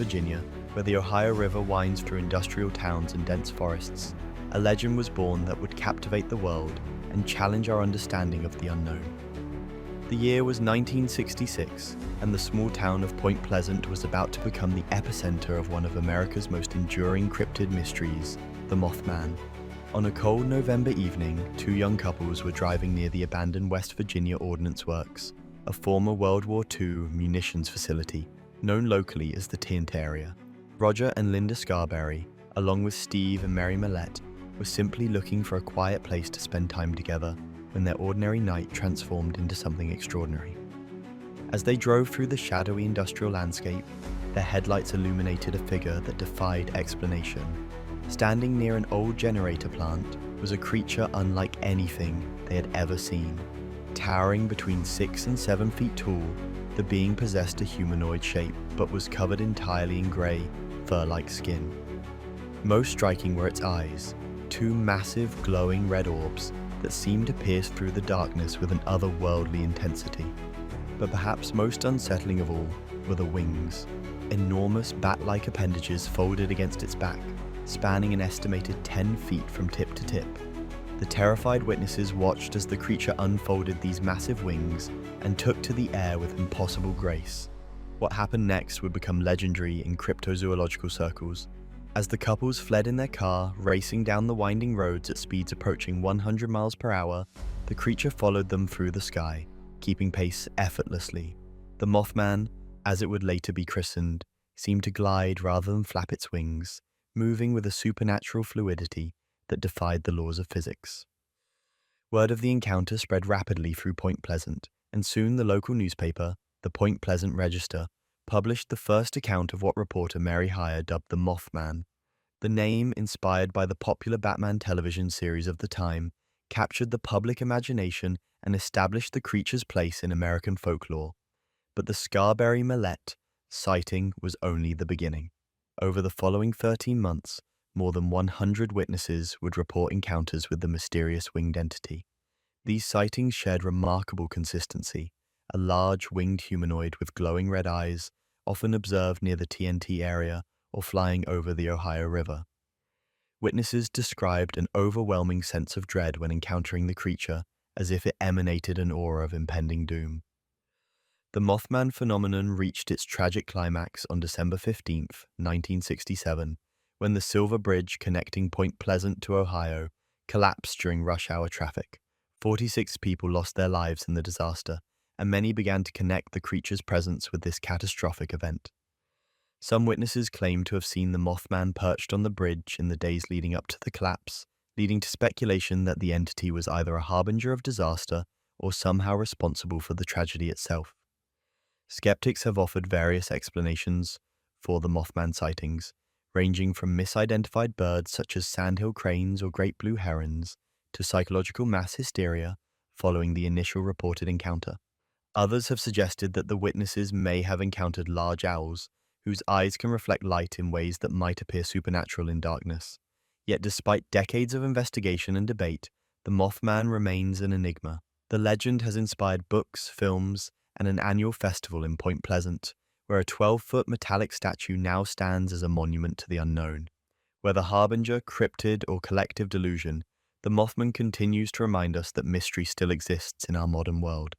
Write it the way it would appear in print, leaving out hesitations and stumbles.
Virginia, where the Ohio River winds through industrial towns and dense forests, a legend was born that would captivate the world and challenge our understanding of the unknown. The year was 1966, and the small town of Point Pleasant was about to become the epicenter of one of America's most enduring cryptid mysteries, the Mothman. On a cold November evening, two young couples were driving near the abandoned West Virginia Ordnance Works, a former World War II munitions facility, known locally as the Tint area. Roger and Linda Scarberry, along with Steve and Mary Millette, were simply looking for a quiet place to spend time together when their ordinary night transformed into something extraordinary. As they drove through the shadowy industrial landscape, their headlights illuminated a figure that defied explanation. Standing near an old generator plant was a creature unlike anything they had ever seen. Towering between 6 and 7 feet tall, the being possessed a humanoid shape but was covered entirely in grey, fur-like skin. Most striking were its eyes, two massive glowing red orbs that seemed to pierce through the darkness with an otherworldly intensity. But perhaps most unsettling of all were the wings. Enormous bat-like appendages folded against its back, spanning an estimated 10 feet from tip to tip. The terrified witnesses watched as the creature unfolded these massive wings and took to the air with impossible grace. What happened next would become legendary in cryptozoological circles. As the couples fled in their car, racing down the winding roads at speeds approaching 100 miles per hour, the creature followed them through the sky, keeping pace effortlessly. The Mothman, as it would later be christened, seemed to glide rather than flap its wings, moving with a supernatural fluidity that defied the laws of physics. Word of the encounter spread rapidly through Point Pleasant, and soon the local newspaper, the Point Pleasant Register, published the first account of what reporter Mary Hyre dubbed the Mothman. The name, inspired by the popular Batman television series of the time, captured the public imagination and established the creature's place in American folklore. But the Scarberry-Millette sighting was only the beginning. Over the following 13 months, more than 100 witnesses would report encounters with the mysterious winged entity. These sightings shared remarkable consistency. A large winged humanoid with glowing red eyes, often observed near the TNT area or flying over the Ohio River. Witnesses described an overwhelming sense of dread when encountering the creature, as if it emanated an aura of impending doom. The Mothman phenomenon reached its tragic climax on December 15, 1967, when the Silver Bridge connecting Point Pleasant to Ohio collapsed during rush hour traffic. 46 people lost their lives in the disaster, and many began to connect the creature's presence with this catastrophic event. Some witnesses claimed to have seen the Mothman perched on the bridge in the days leading up to the collapse, leading to speculation that the entity was either a harbinger of disaster or somehow responsible for the tragedy itself. Skeptics have offered various explanations for the Mothman sightings, ranging from misidentified birds such as sandhill cranes or great blue herons to psychological mass hysteria following the initial reported encounter. Others have suggested that the witnesses may have encountered large owls, whose eyes can reflect light in ways that might appear supernatural in darkness. Yet despite decades of investigation and debate, the Mothman remains an enigma. The legend has inspired books, films, and an annual festival in Point Pleasant, where a 12-foot metallic statue now stands as a monument to the unknown. Whether harbinger, cryptid, or collective delusion, the Mothman continues to remind us that mystery still exists in our modern world.